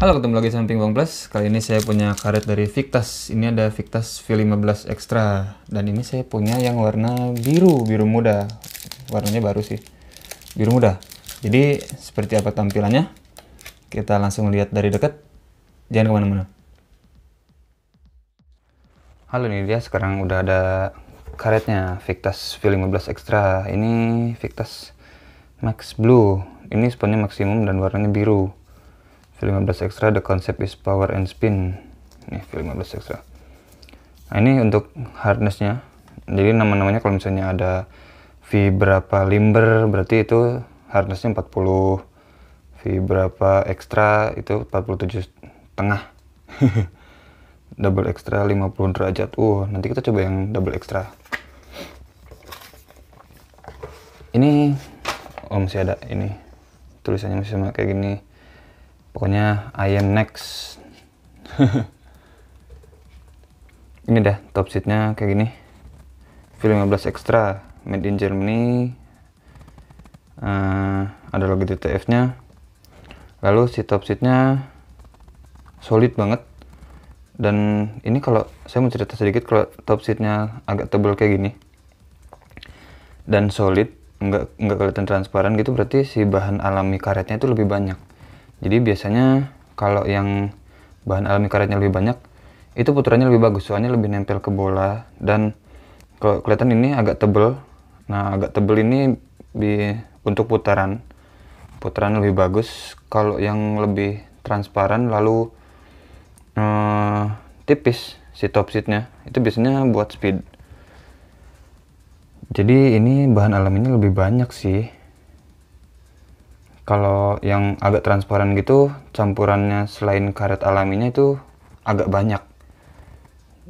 Halo, ketemu lagi sama Pingpong Plus. Kali ini saya punya karet dari Victas. Ini ada Victas V15 Extra. Dan ini saya punya yang warna biru muda. Warnanya baru sih, biru muda. Jadi seperti apa tampilannya? Kita langsung lihat dari dekat. Jangan kemana-mana. Halo, ini dia. Sekarang udah ada karetnya, Victas V15 Extra. Ini Victas Max Blue. Ini sponnya maksimum dan warnanya biru. V15 Extra, the concept is power and spin. Ini V15 Extra. Nah, ini untuk harnessnya. Jadi nama-namanya kalau misalnya ada V berapa limber berarti itu harnessnya 40. V berapa extra itu 47,5. Double extra 50 derajat. Nanti kita coba yang double extra. Ini masih ada ini. Tulisannya masih sama kayak gini. Pokoknya I am next. Ini dah top seatnya kayak gini. V15 Extra, made in Germany. Ada logo DTF nya. Lalu si top seatnya solid banget. Dan ini kalau saya mau cerita sedikit, kalau top seatnya agak tebal kayak gini dan solid, nggak kelihatan transparan gitu, berarti si bahan alami karetnya itu lebih banyak. Jadi biasanya kalau yang bahan alami karetnya lebih banyak, itu putarannya lebih bagus, soalnya lebih nempel ke bola. Dan kalau kelihatan ini agak tebel. Nah, agak tebel ini untuk putaran lebih bagus. Kalau yang lebih transparan lalu tipis si top seatnya, itu biasanya buat speed. Jadi ini bahan alaminya lebih banyak sih. Kalau yang agak transparan gitu, campurannya selain karet alaminya itu agak banyak.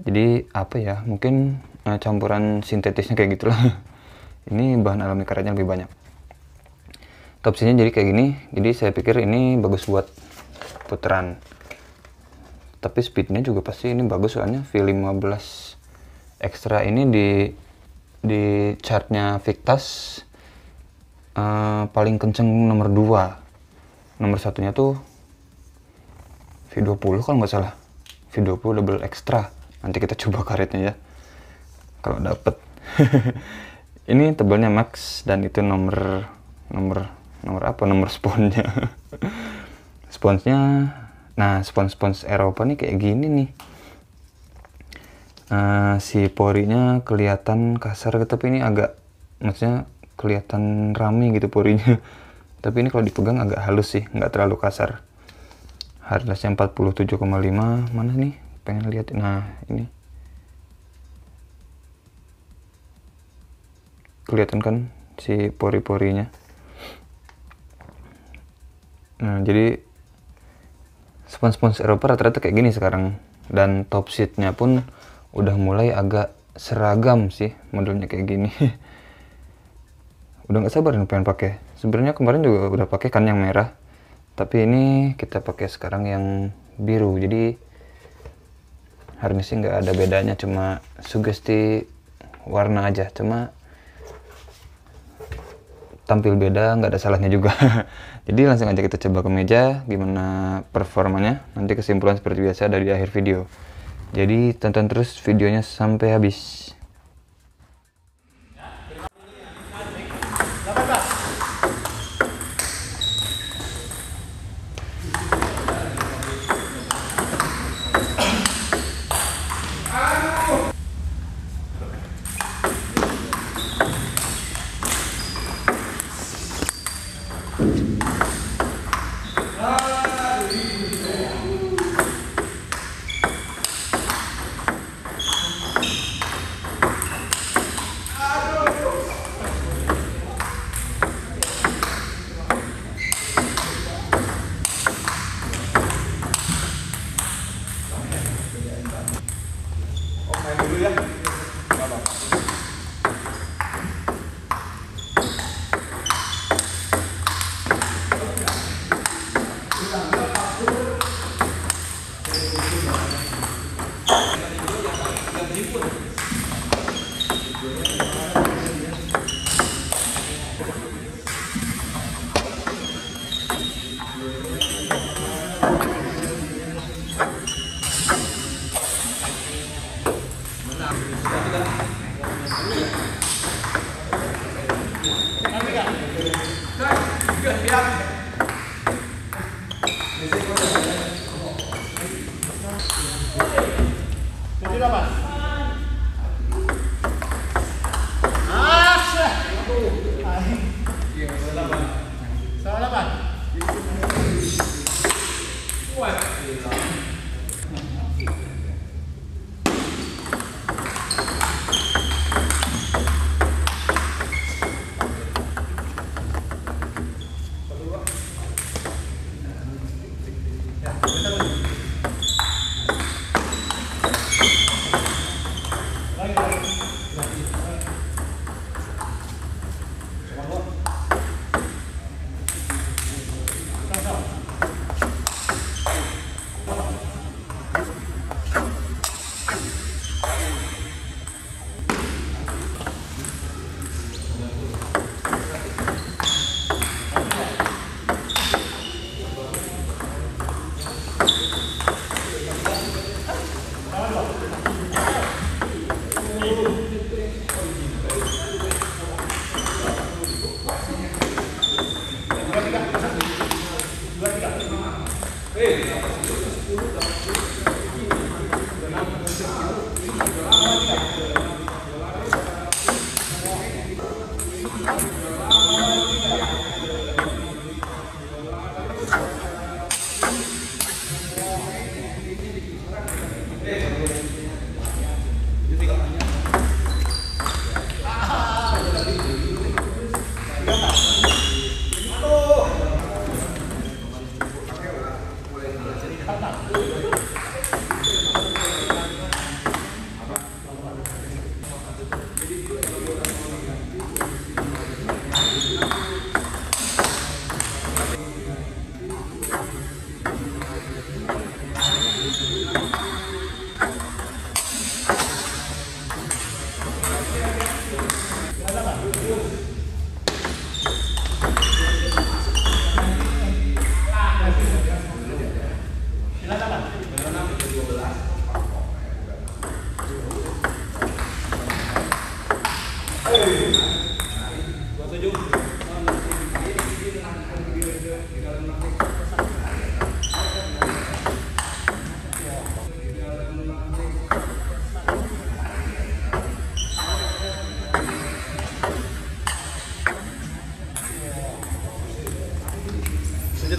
Jadi apa ya, mungkin campuran sintetisnya kayak gitulah. Ini bahan alami karetnya lebih banyak. Top seatnya jadi kayak gini. Jadi saya pikir ini bagus buat putaran. Tapi speednya juga pasti ini bagus, soalnya V15 Extra ini di chartnya Victas paling kenceng nomor 2. Nomor satunya tuh V20 kalau nggak salah. V20 double extra. Nanti kita coba karetnya ya, kalau dapet. Ini tebalnya max dan itu nomor apa, nomor sponnya. Sponsnya, nah spons Eropa nih kayak gini nih. Si porinya kelihatan kasar, tapi ini agak, maksudnya kelihatan rame gitu porinya. Tapi ini kalau dipegang agak halus sih, nggak terlalu kasar. Harnessnya 47,5. Mana nih, pengen lihat. Nah, ini kelihatan kan si pori-porinya. Nah, jadi spons Eropa rata-rata kayak gini sekarang. Dan top seatnya pun udah mulai agak seragam sih, modelnya kayak gini. Udah nggak sabar nih pengen pakai. Sebenarnya kemarin juga udah pakai kan yang merah, tapi ini kita pakai sekarang yang biru. Jadi harnessnya nggak ada bedanya, cuma sugesti warna aja. Cuma tampil beda, nggak ada salahnya juga. Jadi langsung aja kita coba ke meja, gimana performanya. Nanti kesimpulan seperti biasa dari akhir video. Jadi tonton terus videonya sampai habis.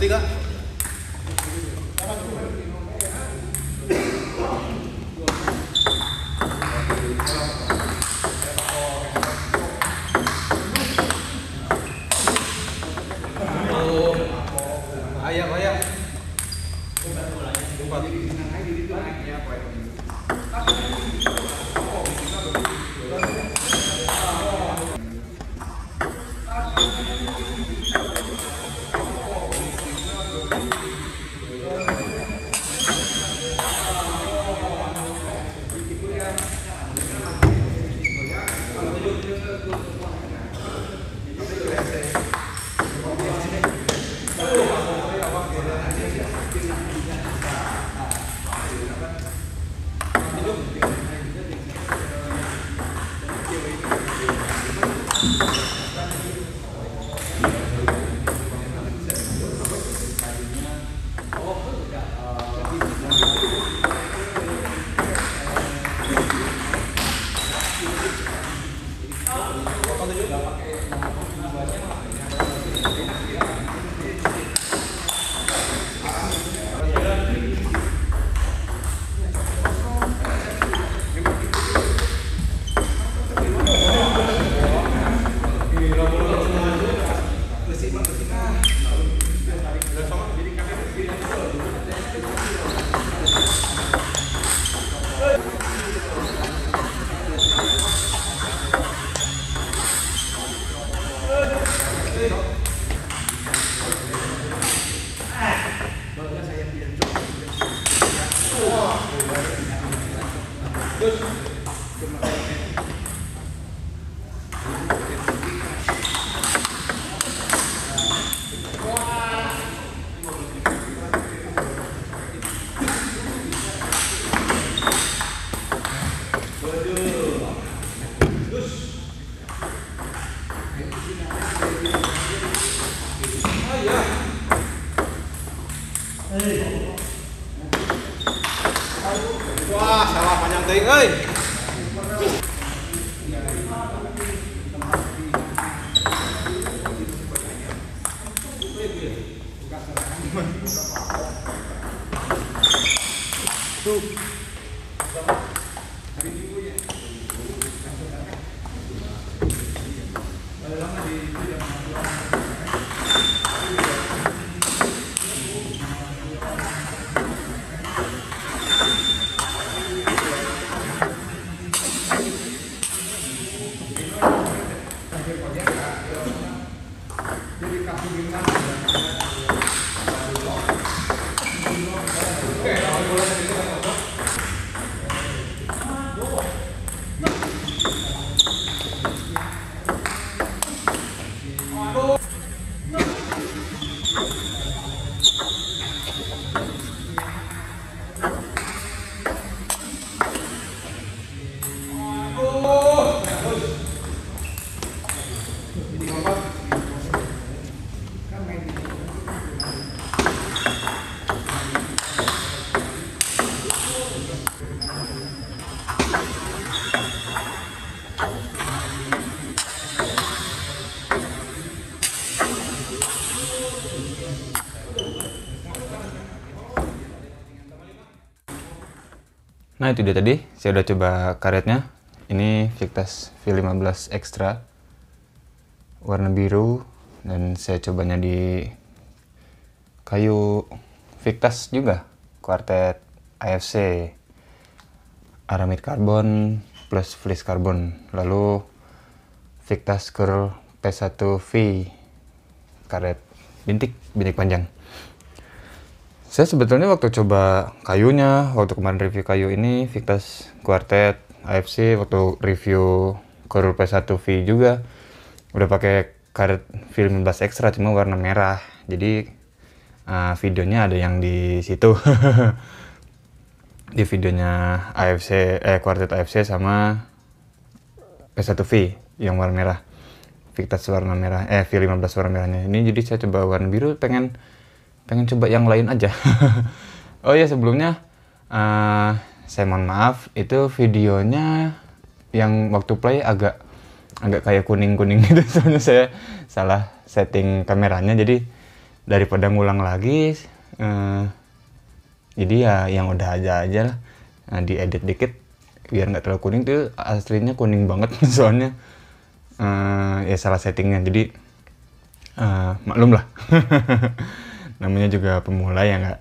Tiga. Ayah. Wah, salah panjang teuing euy. Nah itu dia tadi, saya udah coba karetnya. Ini Victas V15 Extra warna biru, dan saya cobanya di kayu Victas juga, Quartet AFC Aramid Carbon plus Fleece Carbon. Lalu Victas Curl P1V karet bintik panjang. Saya sebetulnya waktu coba kayunya, waktu kemarin review kayu ini Victas Quartet AFC, waktu review Curl P1V juga udah pakai karet film 15 Extra, cuma warna merah. Jadi videonya ada yang di situ. Di videonya AFC Quartet AFC sama P1V yang warna merah. Victas warna merah, V15 warna merahnya. Ini jadi saya coba warna biru, pengen coba yang lain aja. Oh ya, sebelumnya saya mohon maaf, itu videonya yang waktu play agak kayak kuning gitu, soalnya saya salah setting kameranya. Jadi daripada ngulang lagi, jadi ya yang udah aja lah, diedit dikit biar nggak terlalu kuning. Tuh aslinya kuning banget soalnya ya salah settingnya. Jadi maklum lah. Namanya juga pemula ya nggak.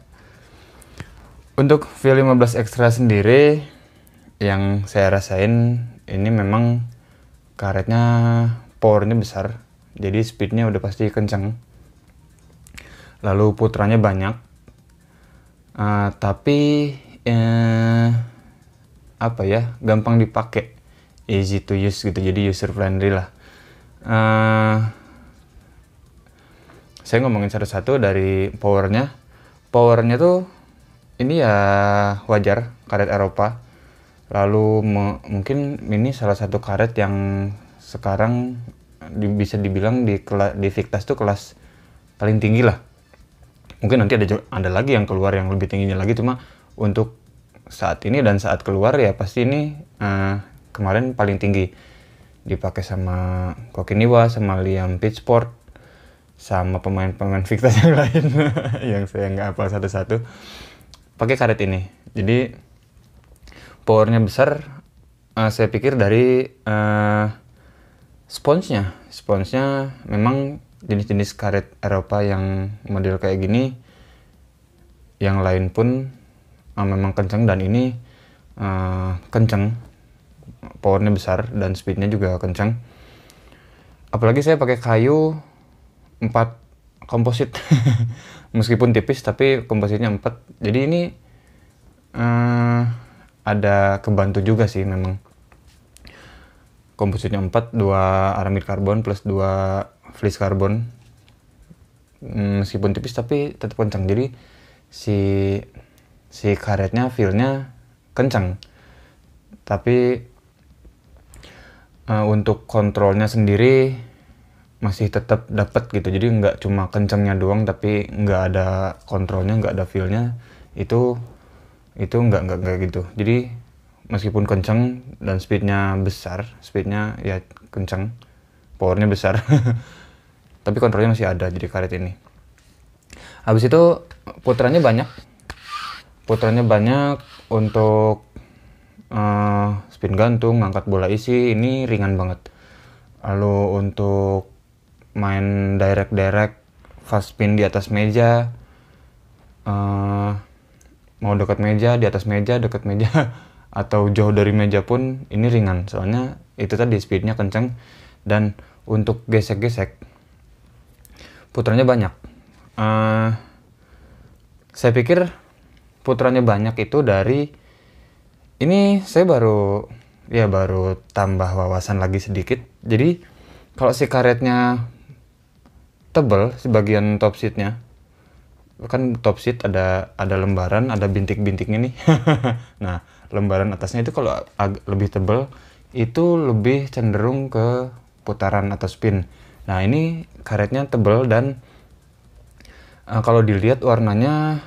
Untuk V15 Extra sendiri yang saya rasain, ini memang karetnya powernya besar, jadi speednya udah pasti kenceng, lalu putranya banyak, tapi apa ya, gampang dipakai, easy to use gitu, jadi user friendly lah. Saya ngomongin satu-satu dari powernya tuh ini ya wajar, karet Eropa. Lalu mungkin ini salah satu karet yang sekarang bisa dibilang di Victas tuh kelas paling tinggi lah. Mungkin nanti ada lagi yang keluar yang lebih tingginya lagi, cuma untuk saat ini dan saat keluar ya pasti ini kemarin paling tinggi. Dipakai sama Kokiniwa, sama Liam Pitchford, sama pemain-pemain Victas yang lain yang saya nggak hafal satu-satu, pakai karet ini. Jadi powernya besar, saya pikir dari sponsnya memang jenis-jenis karet Eropa yang model kayak gini, yang lain pun memang kenceng, dan ini kenceng, powernya besar dan speednya juga kenceng. Apalagi saya pakai kayu 4 komposit. Meskipun tipis tapi kompositnya 4, jadi ini ada kebantu juga sih memang. Kompositnya 4, 2 aramid karbon plus 2 fleece karbon. Meskipun tipis tapi tetap kencang, jadi si karetnya feel-nya kencang. Tapi untuk kontrolnya sendiri masih tetap dapat gitu, jadi nggak cuma kencangnya doang tapi nggak ada kontrolnya, nggak ada feel-nya. Itu nggak gitu. Jadi meskipun kencang dan speednya besar, speednya ya kencang, powernya besar, tapi kontrolnya masih ada jadi karet ini. Habis itu putranya banyak untuk spin gantung, ngangkat bola isi, ini ringan banget. Lalu untuk main direct fast spin di atas meja, mau dekat meja, di atas meja, dekat meja atau jauh dari meja pun ini ringan, soalnya itu tadi speednya kencang. Dan untuk gesek-gesek putranya banyak. Saya pikir putranya banyak itu dari ini, saya baru tambah wawasan lagi sedikit. Jadi kalau si karetnya tebal, sebagian top sheetnya, kan top sheet ada lembaran, ada bintik-bintiknya nih. Nah, lembaran atasnya itu kalau lebih tebal itu lebih cenderung ke putaran atau spin. Nah, ini karetnya tebal dan kalau dilihat warnanya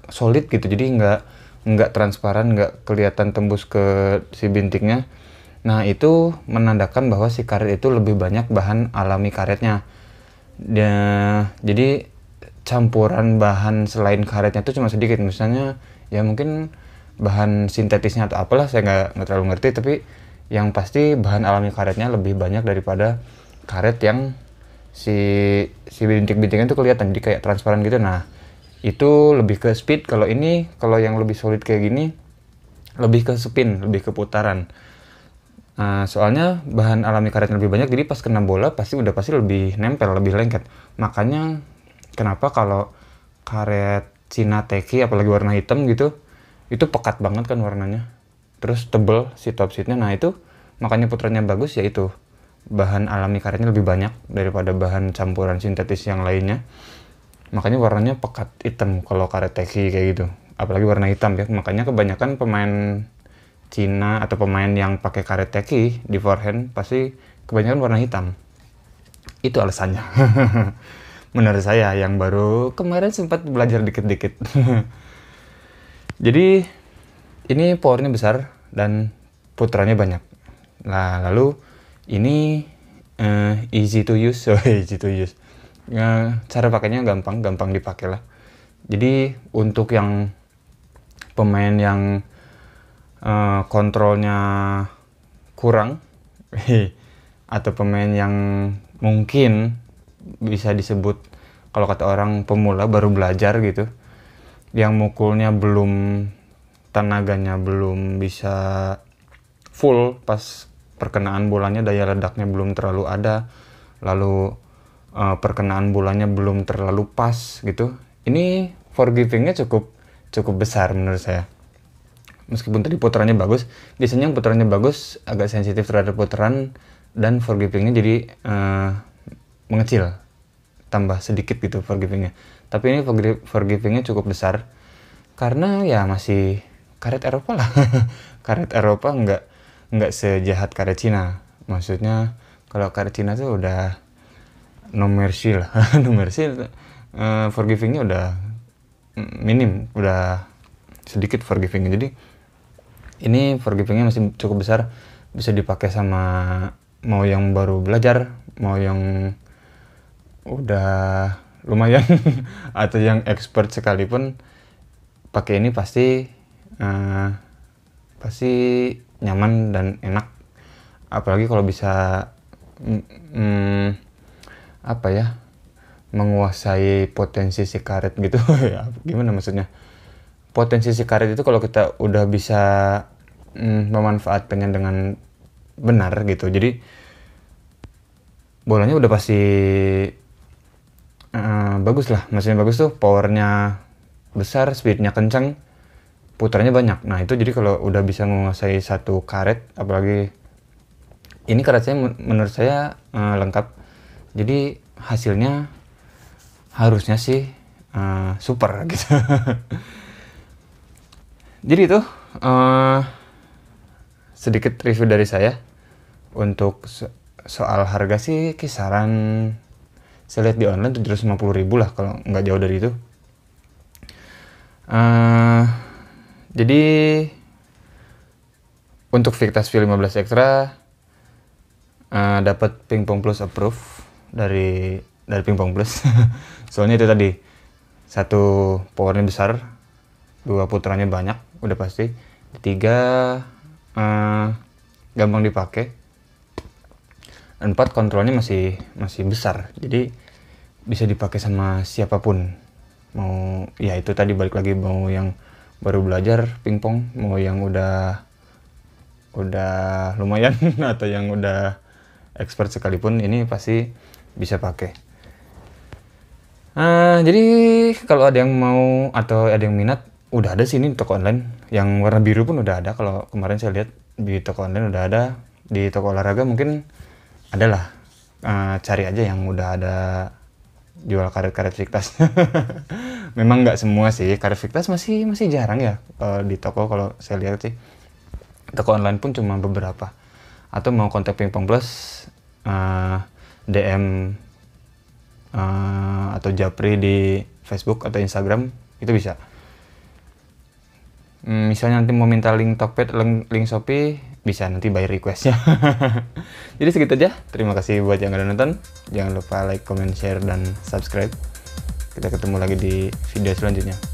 solid gitu, jadi nggak transparan, nggak kelihatan tembus ke si bintiknya. Nah, itu menandakan bahwa si karet itu lebih banyak bahan alami karetnya. Jadi campuran bahan selain karetnya tuh cuma sedikit, misalnya ya mungkin bahan sintetisnya atau apalah, saya nggak terlalu ngerti, tapi yang pasti bahan alami karetnya lebih banyak daripada karet yang si bintik-bintiknya tuh kelihatan, jadi kayak transparan gitu. Nah itu lebih ke speed. Kalau yang lebih solid kayak gini lebih ke spin, lebih ke putaran. Soalnya bahan alami karetnya lebih banyak, jadi pas kena bola pasti lebih nempel, lebih lengket. Makanya kenapa kalau karet Cina Teki apalagi warna hitam gitu, itu pekat banget kan warnanya, terus tebel si top seatnya. Nah itu makanya putarannya bagus, yaitu bahan alami karetnya lebih banyak daripada bahan campuran sintetis yang lainnya. Makanya warnanya pekat hitam kalau karet Teki kayak gitu, apalagi warna hitam ya. Makanya kebanyakan pemain Cina atau pemain yang pakai karet Teki di forehand pasti kebanyakan warna hitam. Itu alasannya. Menurut saya yang baru kemarin sempat belajar dikit-dikit. Jadi ini powernya besar dan putarannya banyak. Nah lalu ini easy to use. Cara pakainya gampang dipakai lah. Jadi untuk yang pemain yang kontrolnya kurang atau pemain yang mungkin bisa disebut kalau kata orang pemula, baru belajar gitu, yang mukulnya tenaganya belum bisa full pas perkenaan bolanya, daya ledaknya belum terlalu ada, lalu perkenaan bolanya belum terlalu pas gitu. Ini forgivingnya cukup besar menurut saya. Meskipun tadi putarannya bagus, biasanya yang putarannya bagus agak sensitif terhadap putaran dan forgivingnya jadi mengecil, tambah sedikit gitu forgivingnya. Tapi ini forgivingnya cukup besar karena ya masih karet Eropa lah. Karet Eropa nggak sejahat karet Cina. Maksudnya kalau karet Cina tuh udah no mercy lah. No mercy, forgivingnya udah minim, udah sedikit forgivingnya. Jadi ini forgivingnya masih cukup besar, bisa dipakai sama mau yang baru belajar, mau yang udah lumayan atau yang expert sekalipun pakai ini pasti nyaman dan enak. Apalagi kalau bisa menguasai potensi si karet gitu. Ya, gimana maksudnya? Potensi si karet itu kalau kita udah bisa memanfaatkannya dengan benar gitu, jadi bolanya udah pasti bagus lah. Maksudnya bagus tuh powernya besar, speednya kencang, putarannya banyak. Nah itu jadi kalau udah bisa menguasai satu karet, apalagi ini karet saya menurut saya lengkap, jadi hasilnya harusnya sih super gitu. Jadi itu sedikit review dari saya. Untuk soal harga sih kisaran saya lihat di online 750.000 lah, kalau nggak jauh dari itu. Jadi untuk Victas V15 Extra dapat Pingpong Plus approve dari Pingpong Plus. Soalnya itu tadi, satu powernya besar, dua putarannya banyak udah pasti, tiga gampang dipakai, empat kontrolnya masih besar, jadi bisa dipakai sama siapapun. Mau ya itu tadi balik lagi, mau yang baru belajar pingpong, mau yang udah lumayan atau yang udah expert sekalipun, ini pasti bisa pakai. Jadi kalau ada yang mau atau ada yang minat, udah ada sih ini di toko online. Yang warna biru pun udah ada. Kalau kemarin saya lihat di toko online udah ada. Di toko olahraga mungkin ada lah. Cari aja yang udah ada jual karet-karet Victas. Memang nggak semua sih, karet Victas masih jarang ya di toko. Kalau saya lihat sih toko online pun cuma beberapa. Atau mau kontak Pingpong Plus, DM atau Japri di Facebook atau Instagram, itu bisa. Misalnya nanti mau minta link Tokped, link Shopee, bisa nanti by requestnya. Jadi segitu aja, terima kasih buat yang udah nonton, jangan lupa like, comment, share, dan subscribe. Kita ketemu lagi di video selanjutnya.